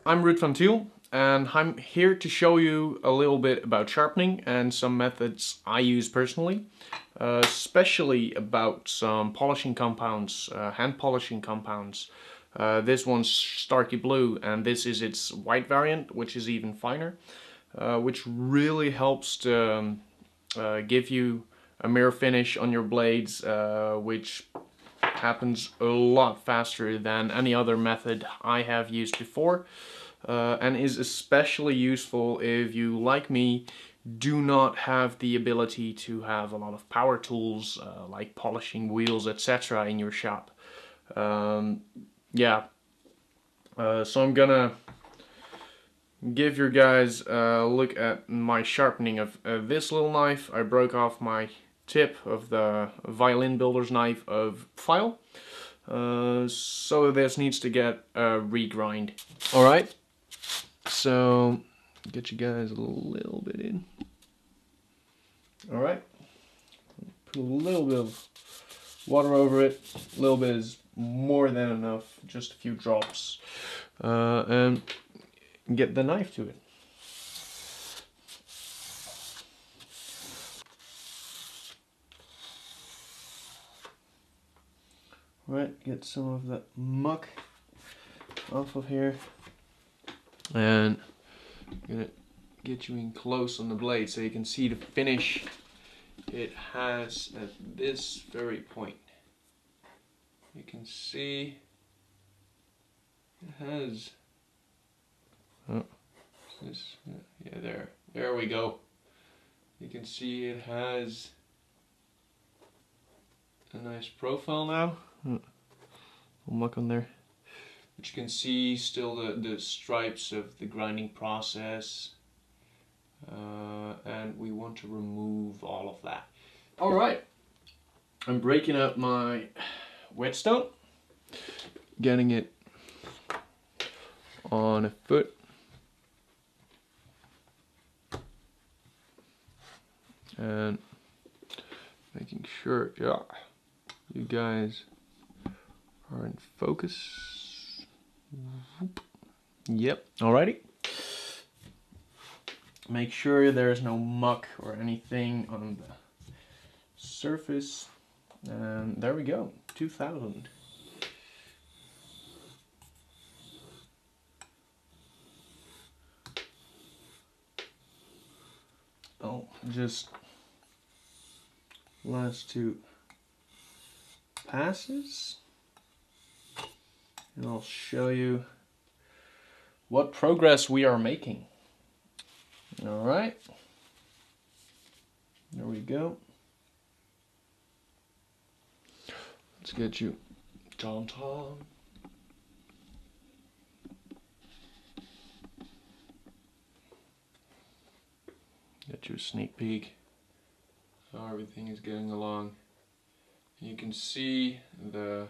I'm Ruud van Tiel, and I'm here to show you a little bit about sharpening and some methods I use personally, especially about some polishing compounds, hand polishing compounds. This one's Starky Blue, and this is its white variant, which is even finer, which really helps to give you a mirror finish on your blades, which happens a lot faster than any other method I have used before, and is especially useful if you, like me, do not have the ability to have a lot of power tools like polishing wheels, etc. in your shop. Yeah, so I'm gonna give you guys a look at my sharpening of this little knife. I broke off my tip of the violin builder's knife of file, so this needs to get a regrind. Alright, so get you guys a little bit in. Alright, put a little bit of water over it. A little bit is more than enough, just a few drops, and get the knife to it. Right, get some of that muck off of here, and I'm gonna get you in close on the blade so you can see the finish it has at this very point. You can see it has, oh, this, yeah, there we go. You can see it has a nice profile now. I'll muck on there. But you can see still the stripes of the grinding process. And we want to remove all of that. Alright, I'm breaking out my whetstone, getting it on a foot, and making sure, yeah, you guys are in focus. Yep, alrighty. Make sure there's no muck or anything on the surface, and there we go, 2000. Oh, just last two passes, and I'll show you what progress we are making. Alright, there we go. Let's get you Tom. Get you a sneak peek how everything is getting along. You can see the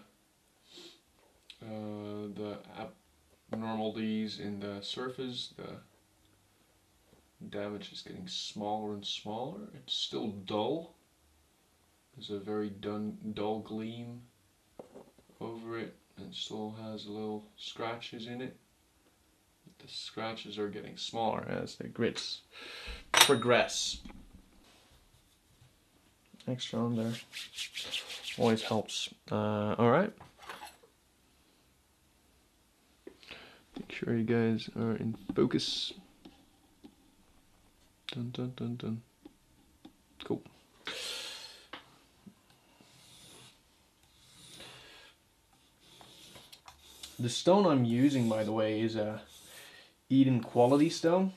abnormalities in the surface. The damage is getting smaller and smaller. It's still dull. There's a very dull gleam over it, and still has little scratches in it. But the scratches are getting smaller as the grits progress. Extra on there always helps. Alright. Make sure you guys are in focus. Dun dun dun dun. Cool. The stone I'm using, by the way, is a Eden quality stone.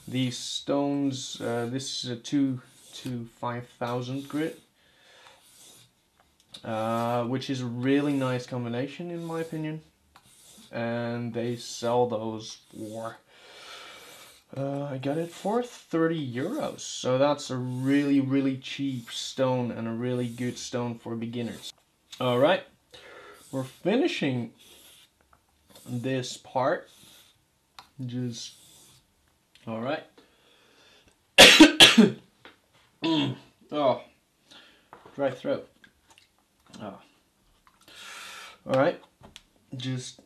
These stones, this is a 2 to 5000 grit, which is a really nice combination in my opinion, and they sell those for I got it for 30 euros, so that's a really cheap stone and a really good stone for beginners. Alright, we're finishing this part. Just alright. Oh, dry throat. Oh. Alright, just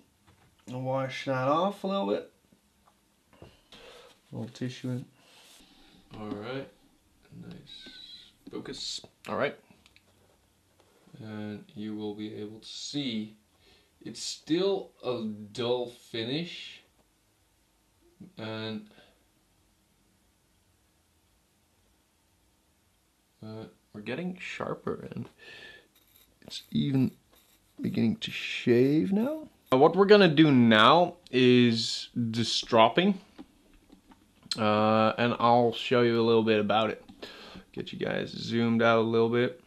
I'll wash that off a little bit. A little tissue in. Alright, nice. Focus. Alright. And you will be able to see it's still a dull finish, and we're getting sharper, and it's even beginning to shave now. What we're gonna do now is the stropping, and I'll show you a little bit about it. Get you guys zoomed out a little bit,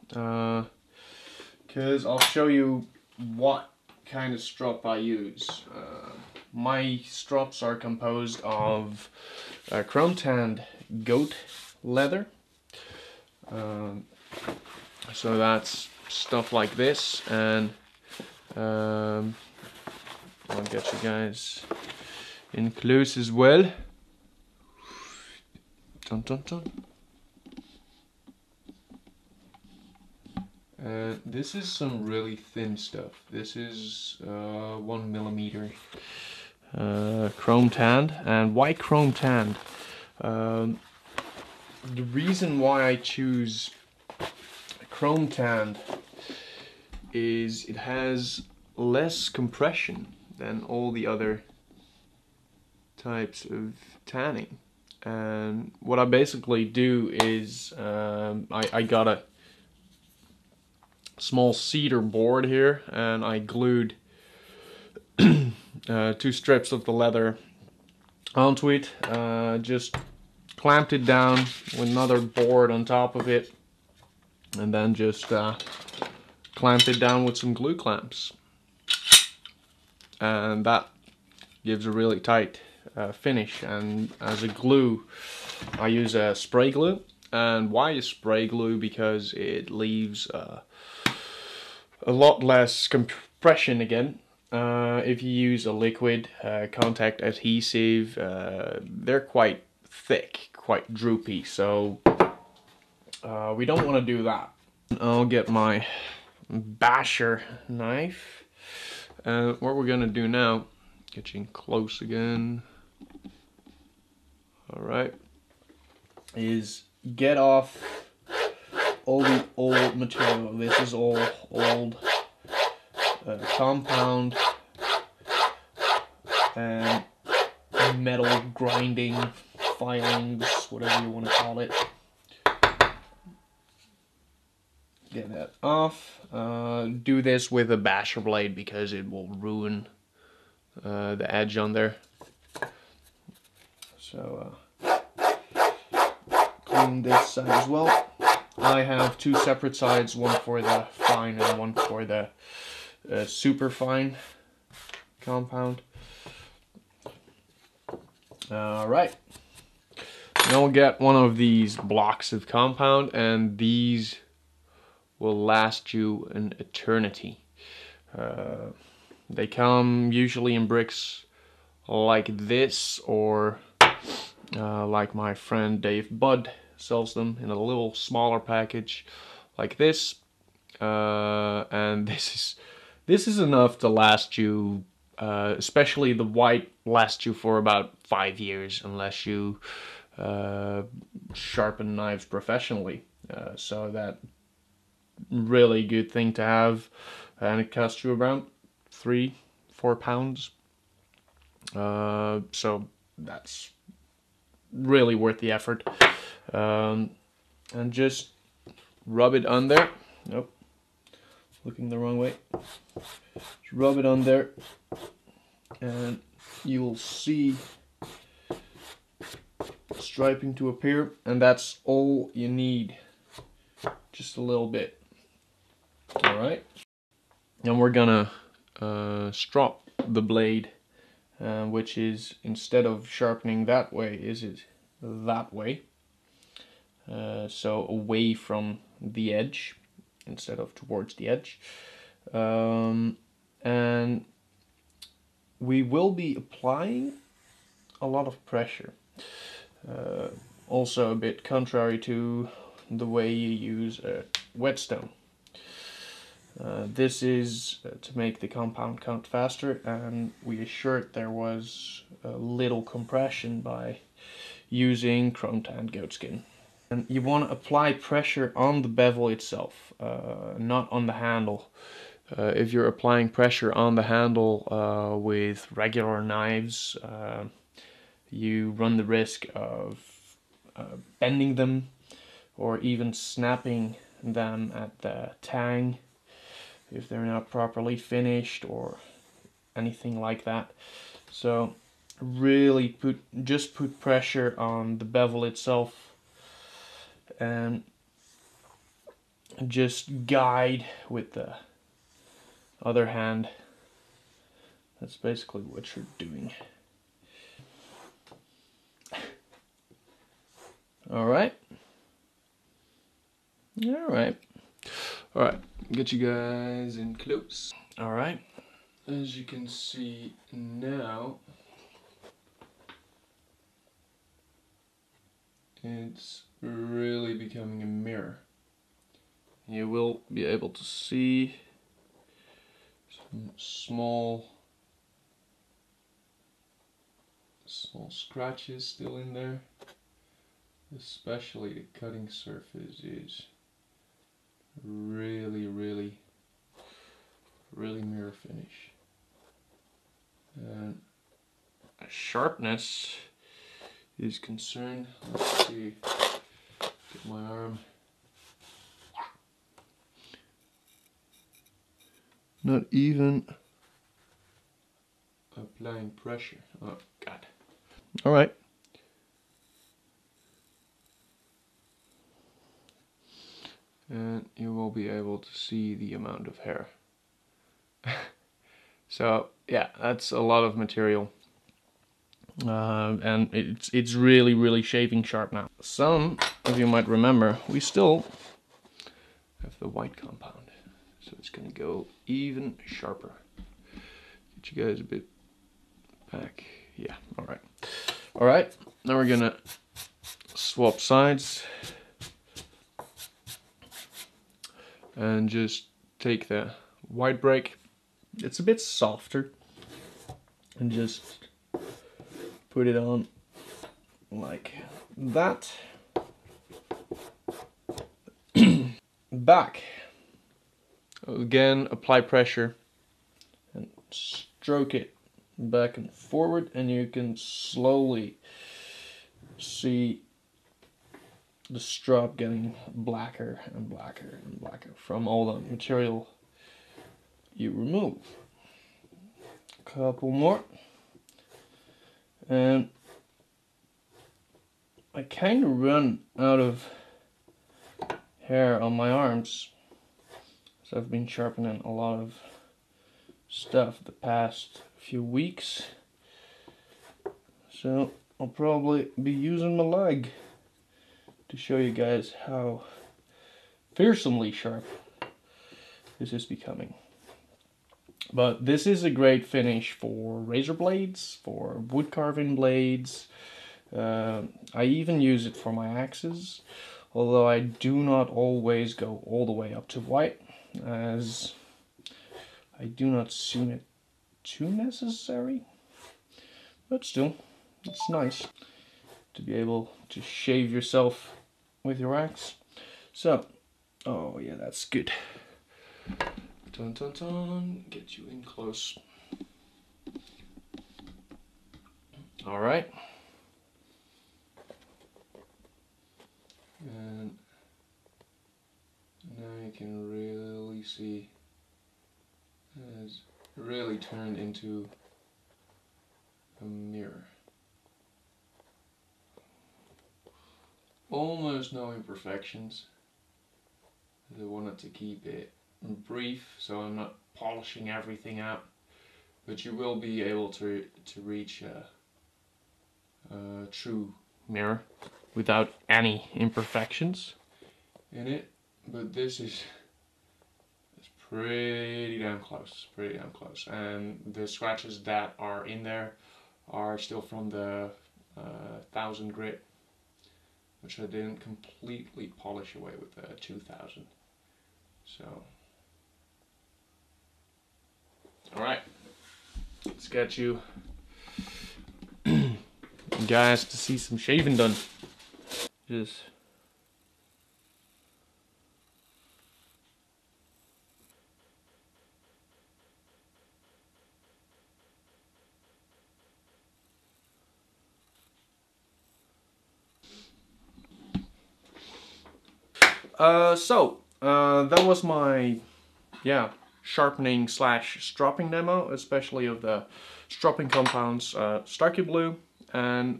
because I'll show you what kind of strop I use. My strops are composed of chrome tanned goat leather. So that's stuff like this, and I'll get you guys in close as well. Dun dun dun. This is some really thin stuff. This is 1 millimeter chrome tanned. And why chrome tanned? The reason why I choose chrome tanned is it has less compression than all the other types of tanning. And what I basically do is I got a small cedar board here, and I glued 2 strips of the leather onto it, just clamped it down with another board on top of it, and then just clamped it down with some glue clamps, and that gives a really tight finish. And as a glue I use a spray glue. And why is spray glue? Because it leaves a lot less compression again. If you use a liquid contact adhesive, they're quite thick, quite droopy, so we don't want to do that. I'll get my basher knife. What we're gonna do now, get you in close again, alright, is get off all the old material. This is all old compound and metal grinding filings, whatever you want to call it. Get that off. Do this with a basher blade because it will ruin the edge on there. So clean this side as well. I have 2 separate sides, one for the fine and one for the super fine compound. Alright, now we'll get one of these blocks of compound, and these will last you an eternity. They come usually in bricks like this, or like my friend Dave Budd sells them in a little smaller package like this, and this is enough to last you, especially the white, lasts you for about 5 years unless you sharpen knives professionally. So that really good thing to have, and it costs you around 3-4 pounds. So that's really worth the effort. And just rub it on there. Nope, looking the wrong way. Just rub it on there, and you will see striping to appear, and that's all you need. Just a little bit. Alright, and we're gonna strop the blade, which is, instead of sharpening that way, is it that way, so away from the edge instead of towards the edge. And we will be applying a lot of pressure, also a bit contrary to the way you use a whetstone. This is to make the compound count faster, and we assured there was a little compression by using chrome tanned goat skin. And you want to apply pressure on the bevel itself, not on the handle. If you're applying pressure on the handle with regular knives, you run the risk of bending them or even snapping them at the tang if they're not properly finished or anything like that. So really just put pressure on the bevel itself and just guide with the other hand. That's basically what you're doing. Alright. Alright, get you guys in close. Alright, as you can see now, it's really becoming a mirror. You will be able to see some small scratches still in there. Especially the cutting surface is really mirror finish. And as sharpness is concerned, let's see, get my arm. Not even applying pressure. Oh God. All right. And you will be able to see the amount of hair. So yeah, that's a lot of material. And it's really shaving sharp now. Some of you might remember, we still have the white compound. So it's gonna go even sharper. Get you guys a bit back. Yeah, alright. Alright, now we're gonna swap sides. And just take the white break. It's a bit softer. And just put it on like that. Back. Again, apply pressure and stroke it back and forward, and you can slowly see the strop getting blacker and blacker and blacker from all the material you remove. A couple more. And I kind of run out of hair on my arms, so I've been sharpening a lot of stuff the past few weeks. So I'll probably be using my leg to show you guys how fearsomely sharp this is becoming. But this is a great finish for razor blades, for wood carving blades. I even use it for my axes, although I do not always go all the way up to white, as I do not seem it too necessary. But still, it's nice to be able to shave yourself with your axe. So, oh yeah, that's good. Dun dun dun, get you in close. All right. And now you can really see it's really turned into a mirror. Almost no imperfections. I wanted to keep it brief, so I'm not polishing everything out, but you will be able to reach a true mirror without any imperfections in it. But this is pretty damn close, and the scratches that are in there are still from the 1000 grit, which I didn't completely polish away with the 2000. So Let's get you guys to see some shaving done. Just that was my sharpening slash stropping demo, especially of the stropping compounds, Starkey Blue and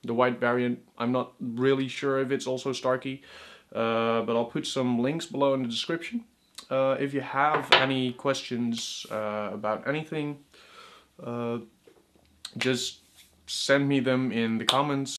the white variant. I'm not really sure if it's also Starkey, but I'll put some links below in the description. If you have any questions about anything, just send me them in the comments.